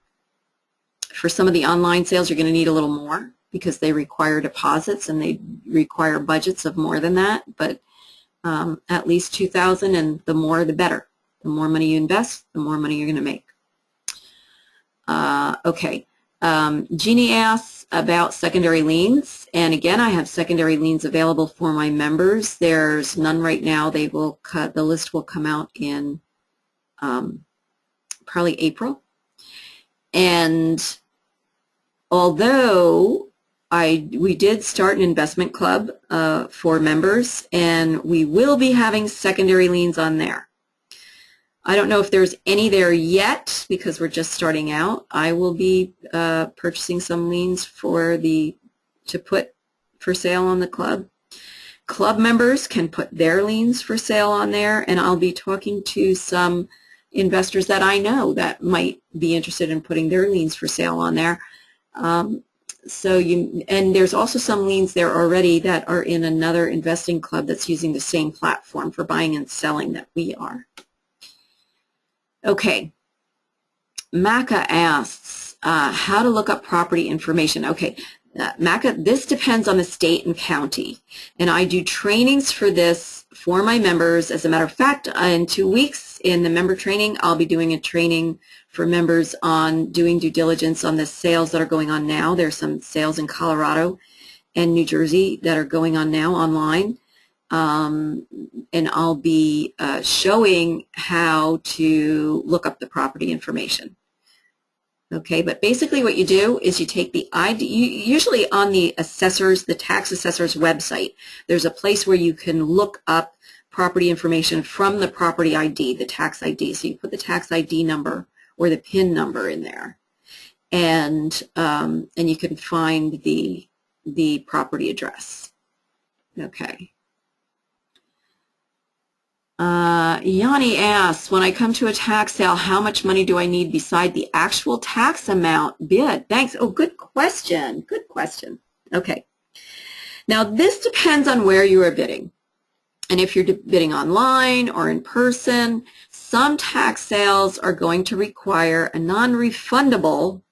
For some of the online sales, you're going to need a little more because they require deposits and they require budgets of more than that. But at least $2,000, and the more the better. The more money you invest, the more money you're going to make. Okay. Jeannie asks about secondary liens, and again, I have secondary liens available for my members. There's none right now. The list will come out in probably April. And although we did start an investment club for members, and we will be having secondary liens on there. I don't know if there's any there yet because we're just starting out. I will be purchasing some liens to put for sale on the club. Club members can put their liens for sale on there, and I'll be talking to some investors that I know that might be interested in putting their liens for sale on there. And there's also some liens there already that are in another investing club that's using the same platform for buying and selling that we are. Okay, Maka asks how to look up property information. Okay, Maka, this depends on the state and county, and I do trainings for this for my members. As a matter of fact, in 2 weeks in the member training, I'll be doing a training for members on doing due diligence on the sales that are going on now. There's some sales in Colorado and New Jersey that are going on now online. And I'll be showing how to look up the property information. Okay, but basically what you do is you take the ID, usually on the tax assessor's website, there's a place where you can look up property information from the property ID, the tax ID. So you put the tax ID number or the PIN number in there, and you can find the property address. Okay. Yanni asks, when I come to a tax sale, how much money do I need beside the actual tax amount bid? Thanks. Oh, good question. Good question. Okay. Now, this depends on where you are bidding. And if you're bidding online or in person, some tax sales are going to require a non-refundable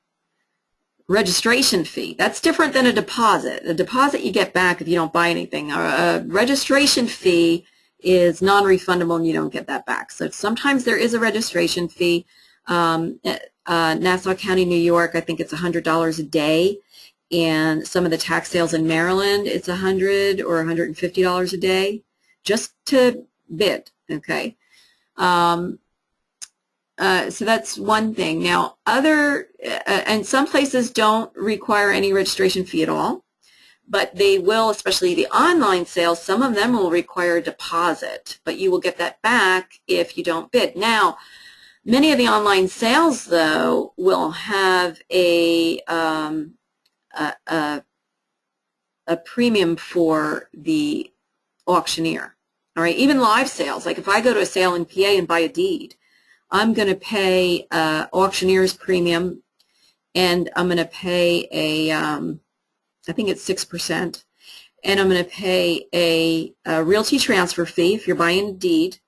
registration fee. That's different than a deposit. A deposit you get back if you don't buy anything. A registration fee is non-refundable and you don't get that back. So sometimes there is a registration fee. Nassau County, New York, I think it's $100 a day. And some of the tax sales in Maryland, it's $100 or $150 a day just to bid, okay? So that's one thing. Now, and some places don't require any registration fee at all, but they will, especially the online sales, some of them will require a deposit, but you will get that back if you don't bid. Now, many of the online sales, though, will have a premium for the auctioneer. All right, even live sales, like if I go to a sale in PA and buy a deed, I'm going to pay auctioneer's premium, and I'm going to pay I think it's 6%, and I'm going to pay a realty transfer fee if you're buying a deed,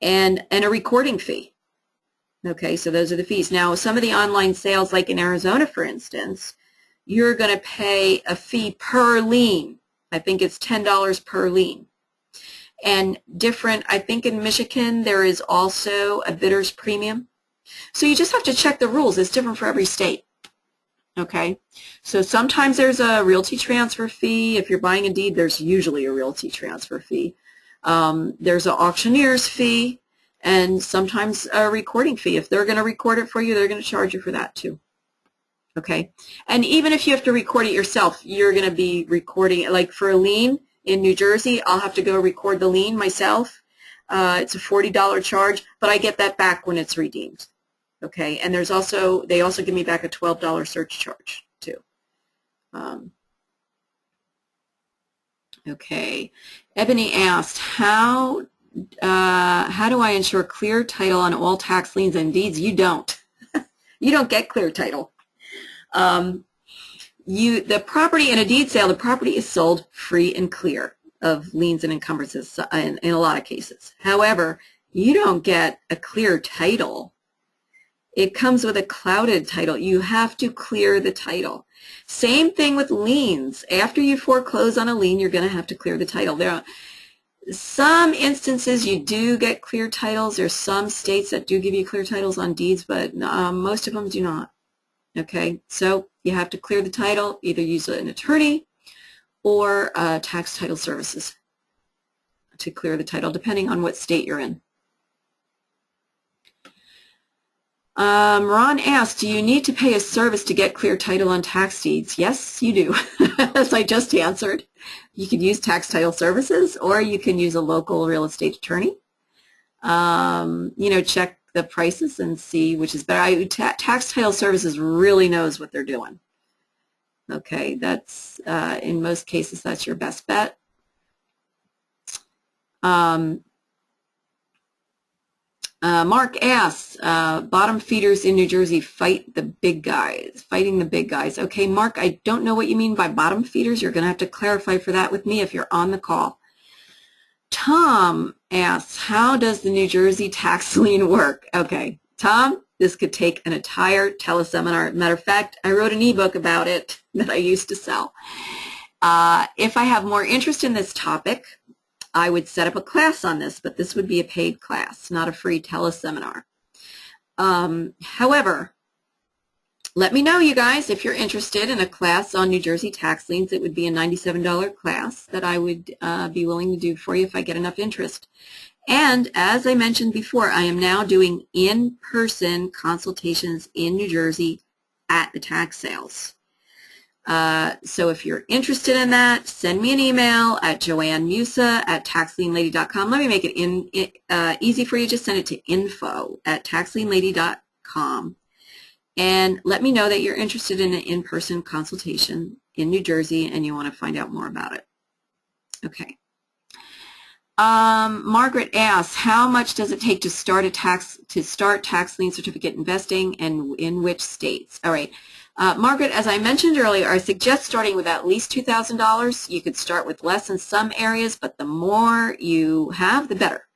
and a recording fee. Okay, so those are the fees. Now, some of the online sales, like in Arizona, for instance, you're going to pay a fee per lien. I think it's $10 per lien. And different, I think in Michigan, there is also a bidder's premium. So you just have to check the rules. It's different for every state. Okay, so sometimes there's a realty transfer fee. If you're buying a deed, there's usually a realty transfer fee. There's an auctioneer's fee, and sometimes a recording fee. If they're going to record it for you, they're going to charge you for that too. Okay, and even if you have to record it yourself, you're going to be recording it. Like for a lien in New Jersey, I'll have to go record the lien myself. It's a $40 charge, but I get that back when it's redeemed. Okay, and there's also, they also give me back a $12 search charge too. Okay, Ebony asked, how do I ensure clear title on all tax liens and deeds? You don't. You don't get clear title. The property in a deed sale, the property is sold free and clear of liens and encumbrances in a lot of cases. However, you don't get a clear title. It comes with a clouded title. You have to clear the title. Same thing with liens. After you foreclose on a lien, you're going to have to clear the title. There are some instances you do get clear titles. There's some states that do give you clear titles on deeds, but most of them do not. Okay, so you have to clear the title, either use an attorney or tax title services to clear the title, depending on what state you're in. Ron asked, do you need to pay a service to get clear title on tax deeds? Yes, you do, as I just answered. You can use tax title services, or you can use a local real estate attorney. Check the prices and see which is better. Tax title services really knows what they're doing. Okay, that's, in most cases, that's your best bet. Mark asks, bottom feeders in New Jersey fighting the big guys. Okay, Mark, I don't know what you mean by bottom feeders. You're going to have to clarify for that with me if you're on the call. Tom asks, how does the New Jersey tax lien work? Okay, Tom, this could take an entire teleseminar. Matter of fact, I wrote an ebook about it that I used to sell. If I have more interest in this topic, I would set up a class on this, but this would be a paid class, not a free teleseminar. However, let me know, you guys, if you're interested in a class on New Jersey tax liens. It would be a $97 class that I would be willing to do for you if I get enough interest. And as I mentioned before, I am now doing in-person consultations in New Jersey at the tax sales. So if you're interested in that, send me an email at joannemusa@taxlienlady.com. Let me make it easy for you. Just send it to info@taxlienlady.com. And let me know that you're interested in an in-person consultation in New Jersey and you want to find out more about it. Okay. Margaret asks, how much does it take to start tax lien certificate investing, and in which states? All right. Margaret, as I mentioned earlier, I suggest starting with at least $2,000. You could start with less in some areas, but the more you have, the better.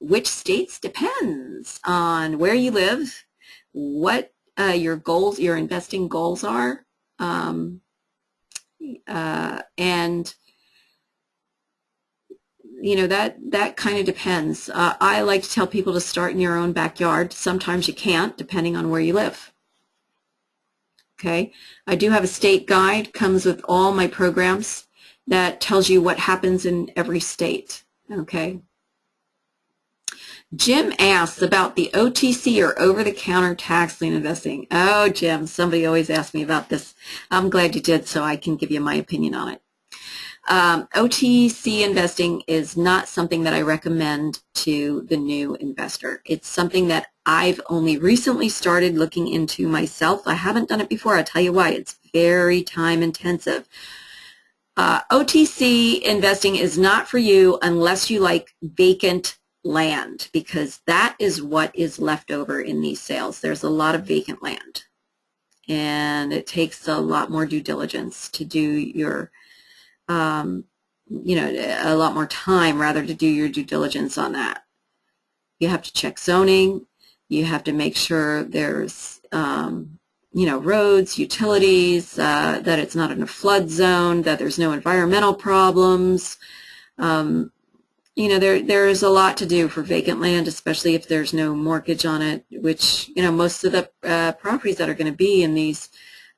Which states depends on where you live, what your goals, your investing goals are, and that kind of depends. I like to tell people to start in your own backyard. Sometimes you can't, depending on where you live. Okay, I do have a state guide, comes with all my programs, that tells you what happens in every state. Okay. Jim asks about the OTC, or over-the-counter tax lien investing. Oh, Jim, somebody always asks me about this. I'm glad you did, so I can give you my opinion on it. OTC investing is not something that I recommend to the new investor. It's something that I've only recently started looking into myself. I haven't done it before. I'll tell you why. It's very time intensive. OTC investing is not for you unless you like vacant land, because that is what is left over in these sales. There's a lot of vacant land, and it takes a lot more due diligence to do your a lot more time, rather, to do your due diligence on that. You have to check zoning. You have to make sure there's, roads, utilities, that it's not in a flood zone, that there's no environmental problems. There's a lot to do for vacant land, especially if there's no mortgage on it, which, most of the properties that are going to be in these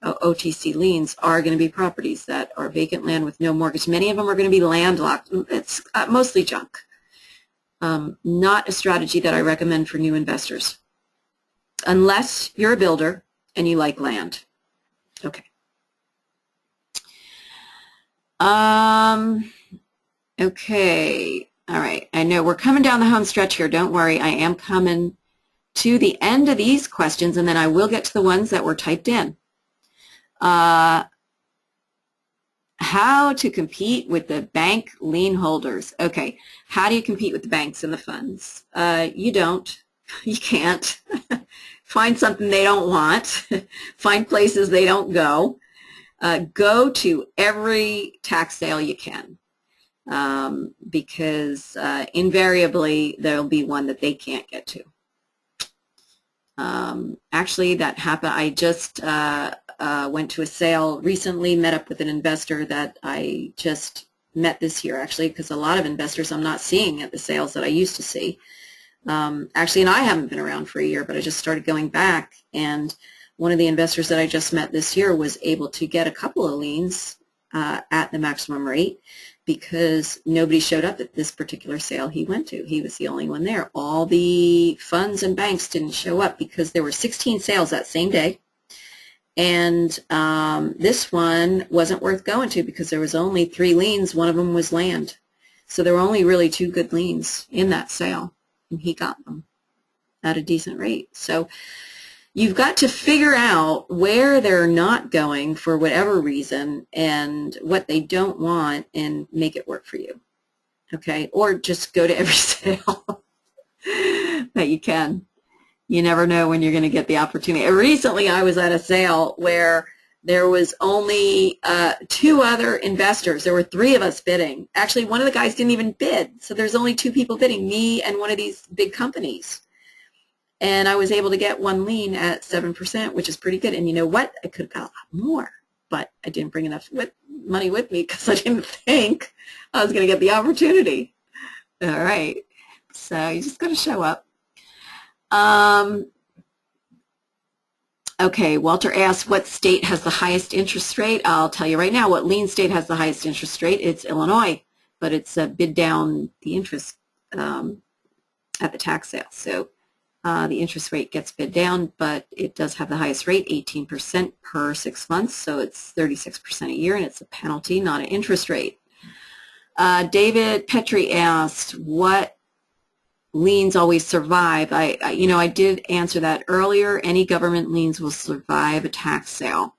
OTC liens are going to be properties that are vacant land with no mortgage. Many of them are going to be landlocked. It's mostly junk. Not a strategy that I recommend for new investors, unless you're a builder and you like land. Okay. Okay. All right. I know we're coming down the home stretch here. Don't worry. I am coming to the end of these questions, and then I will get to the ones that were typed in. How to compete with the bank lien holders. Okay, how do you compete with the banks and the funds? You don't. You can't. Find something they don't want. Find places they don't go. Go to every tax sale you can, because invariably there'll be one that they can't get to. Actually, that happened. I just went to a sale recently, met up with an investor that I just met this year, actually, because a lot of investors I'm not seeing at the sales that I used to see. Actually, and I haven't been around for a year, but I just started going back, and one of the investors that I just met this year was able to get a couple of liens at the maximum rate, because nobody showed up at this particular sale he went to. He was the only one there. All the funds and banks didn't show up because there were 16 sales that same day. And this one wasn't worth going to because there was only 3 liens. One of them was land. So there were only really 2 good liens in that sale, and he got them at a decent rate. So you've got to figure out where they're not going for whatever reason and what they don't want and make it work for you, okay? Or just go to every sale that you can. You never know when you're going to get the opportunity. Recently, I was at a sale where there was only 2 other investors. There were 3 of us bidding. Actually, one of the guys didn't even bid, so there's only 2 people bidding, me and one of these big companies. And I was able to get 1 lien at 7%, which is pretty good. And you know what? I could have got a lot more, but I didn't bring enough money with me because I didn't think I was going to get the opportunity. All right. So you just got to show up. Okay, Walter asks, what state has the highest interest rate? I'll tell you right now what lien state has the highest interest rate. It's Illinois, but it's bid down the interest at the tax sale. So the interest rate gets bid down, but it does have the highest rate, 18% per 6 months, so it's 36% a year, and it's a penalty, not an interest rate. David Petrie asked, what liens always survive? I did answer that earlier. Any government liens will survive a tax sale.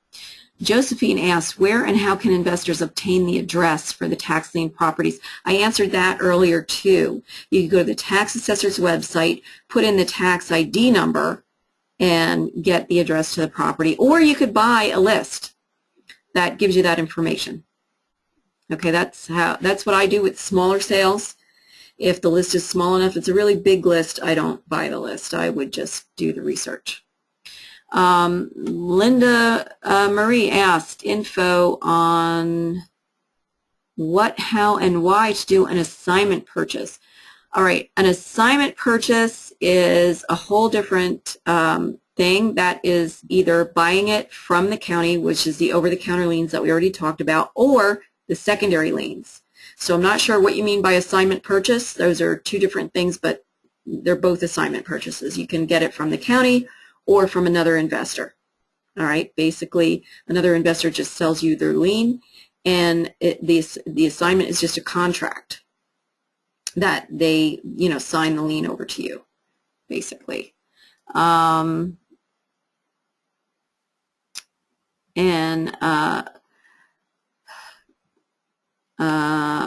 Josephine asked, where and how can investors obtain the address for the tax lien properties? I answered that earlier too. You can go to the tax assessor's website, put in the tax ID number, and get the address to the property. Or you could buy a list that gives you that information. Okay, that's what I do with smaller sales. If the list is small enough, it's a really big list, I don't buy the list. I would just do the research. Linda Marie asked info on what, how, and why to do an assignment purchase. All right, an assignment purchase is a whole different thing. That is either buying it from the county, which is the over-the-counter liens that we already talked about, or the secondary liens. So I'm not sure what you mean by assignment purchase. Those are 2 different things, but they're both assignment purchases. You can get it from the county or from another investor. All right, basically another investor just sells you their lien, and the assignment is just a contract that they sign the lien over to you, basically.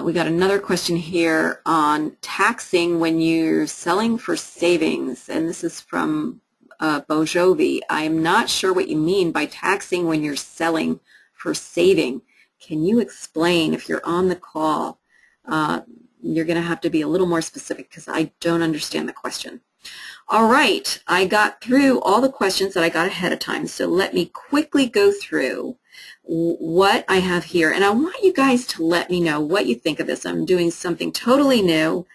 We got another question here on taxing when you're selling for savings, and this is from Bojovi. I'm not sure what you mean by taxing when you're selling for saving. Can you explain? If you're on the call, you're going to have to be a little more specific because I don't understand the question. All right, I got through all the questions that I got ahead of time, so let me quickly go through what I have here, and I want you guys to let me know what you think of this. I'm doing something totally new,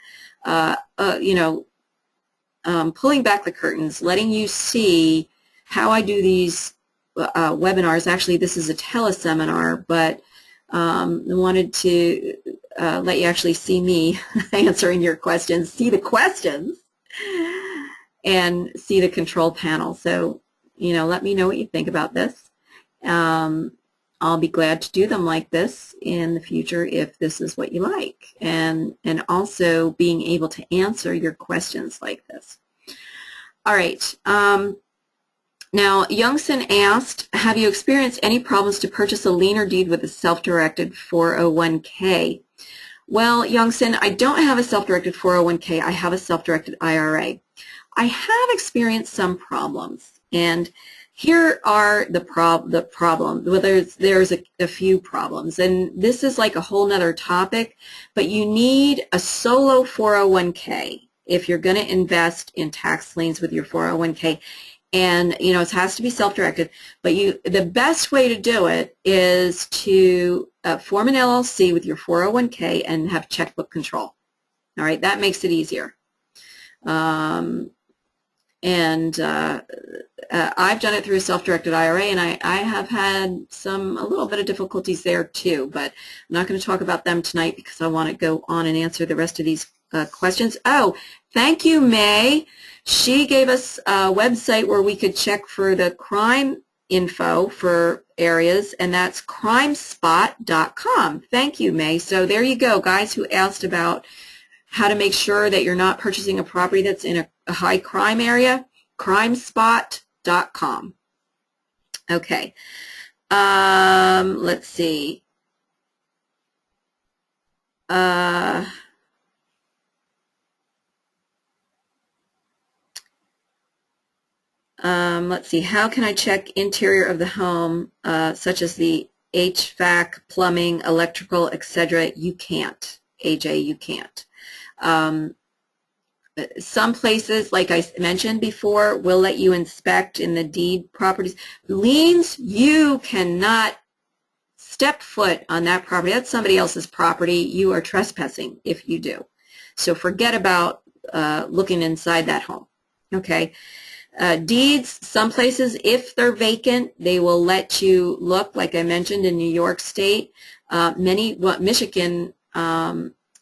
pulling back the curtains, letting you see how I do these webinars. Actually, this is a teleseminar, but I wanted to let you actually see me answering your questions, see the questions, and see the control panel. So, let me know what you think about this. I'll be glad to do them like this in the future if this is what you like, and also being able to answer your questions like this. All right. Now, Youngson asked, have you experienced any problems to purchase a lien or deed with a self-directed 401k? Well, Youngson, I don't have a self-directed 401k. I have a self-directed IRA. I have experienced some problems, and here are the problem. Well, there's a few problems, and this is like a whole nother topic, but you need a solo 401k if you're going to invest in tax liens with your 401k. And, it has to be self-directed, but the best way to do it is to form an LLC with your 401k and have checkbook control. All right, that makes it easier. And And I've done it through a self-directed IRA, and I have had a little bit of difficulties there too, but I'm not going to talk about them tonight because I want to go on and answer the rest of these questions. Oh, thank you, May. She gave us a website where we could check for the crime info for areas, and that's crimespot.com. Thank you, May. So there you go, guys who asked about how to make sure that you're not purchasing a property that's in a high crime area, crimespot.com. Okay. Let's see. Let's see. How can I check interior of the home, such as the HVAC, plumbing, electrical, etc.? You can't, AJ. You can't. Some places, like I mentioned before, will let you inspect in the deed properties. Liens, you cannot step foot on that property. That's somebody else's property. You are trespassing if you do. So forget about looking inside that home. Okay. Deeds, some places, if they're vacant, they will let you look, like I mentioned, in New York State. Michigan,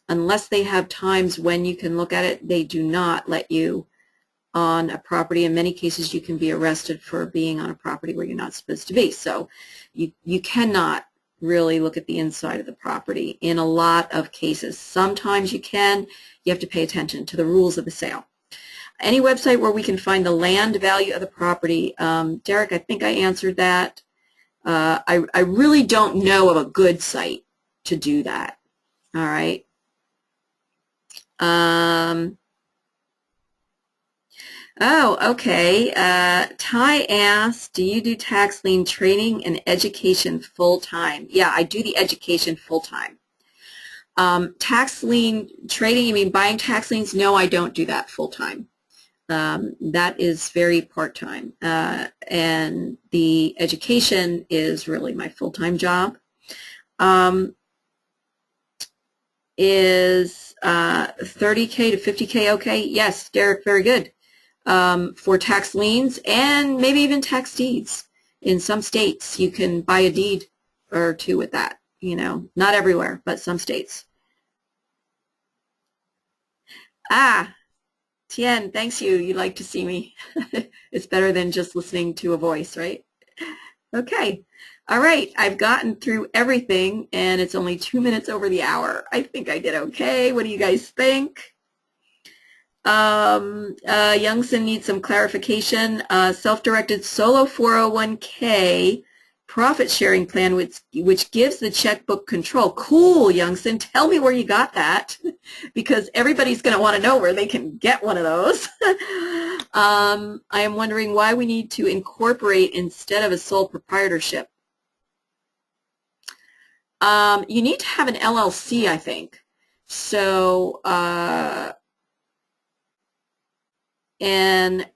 unless they have times when you can look at it, they do not let you on a property. In many cases, you can be arrested for being on a property where you're not supposed to be. So you cannot really look at the inside of the property in a lot of cases. Sometimes you can. You have to pay attention to the rules of the sale. Any website where we can find the land value of the property. Derek, I think I answered that. I really don't know of a good site to do that. All right. Oh, okay. Ty asked, do you do tax lien training and education full-time? Yeah, I do the education full-time. Tax lien trading, you mean buying tax liens? No, I don't do that full-time. That is very part-time. And the education is really my full-time job. Is 30K to 50K okay? Yes, Derek, very good. For tax liens and maybe even tax deeds. In some states, you can buy a deed or two with that. You know, not everywhere, but some states. Ah, Tien, thanks you. You like to see me. It's better than just listening to a voice, right? Okay. All right. I've gotten through everything, and it's only 2 minutes over the hour. I think I did okay. What do you guys think? Youngson needs some clarification. Self-directed solo 401k profit sharing plan which gives the checkbook control. Cool, Youngson. Tell me where you got that, because everybody's going to want to know where they can get one of those. I am wondering why we need to incorporate instead of a sole proprietorship. You need to have an LLC, I think. So, and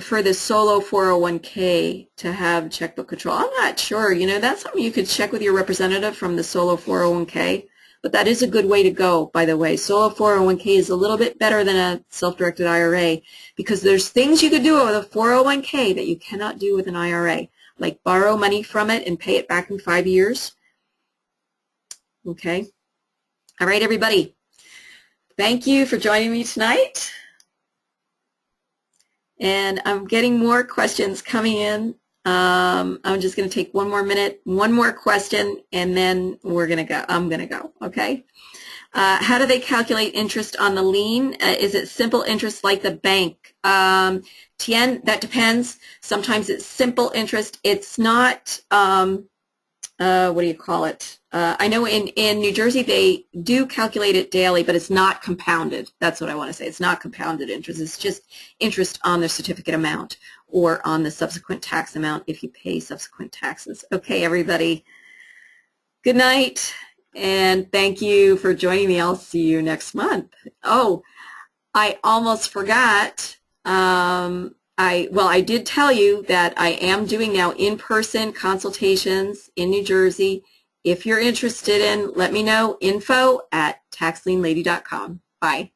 for the solo 401k to have checkbook control, I'm not sure. You know, that's something you could check with your representative from the solo 401k, but that is a good way to go, by the way. Solo 401k is a little bit better than a self-directed IRA because there's things you could do with a 401k that you cannot do with an IRA, like borrow money from it and pay it back in 5 years. Okay. All right, everybody. Thank you for joining me tonight. And I'm getting more questions coming in. I'm just going to take one more minute, one more question, and then we're going to go. I'm going to go, okay? How do they calculate interest on the lien? Is it simple interest like the bank? Tien, that depends. Sometimes it's simple interest. It's not, what do you call it? I know in New Jersey they do calculate it daily, but it's not compounded. That's what I want to say. It's not compounded interest. It's just interest on the certificate amount or on the subsequent tax amount if you pay subsequent taxes. Okay, everybody. Good night, and thank you for joining me. I'll see you next month. Oh, I almost forgot. I did tell you that I am doing now in-person consultations in New Jersey. If you're interested in, let me know, info@taxlienlady.com. Bye.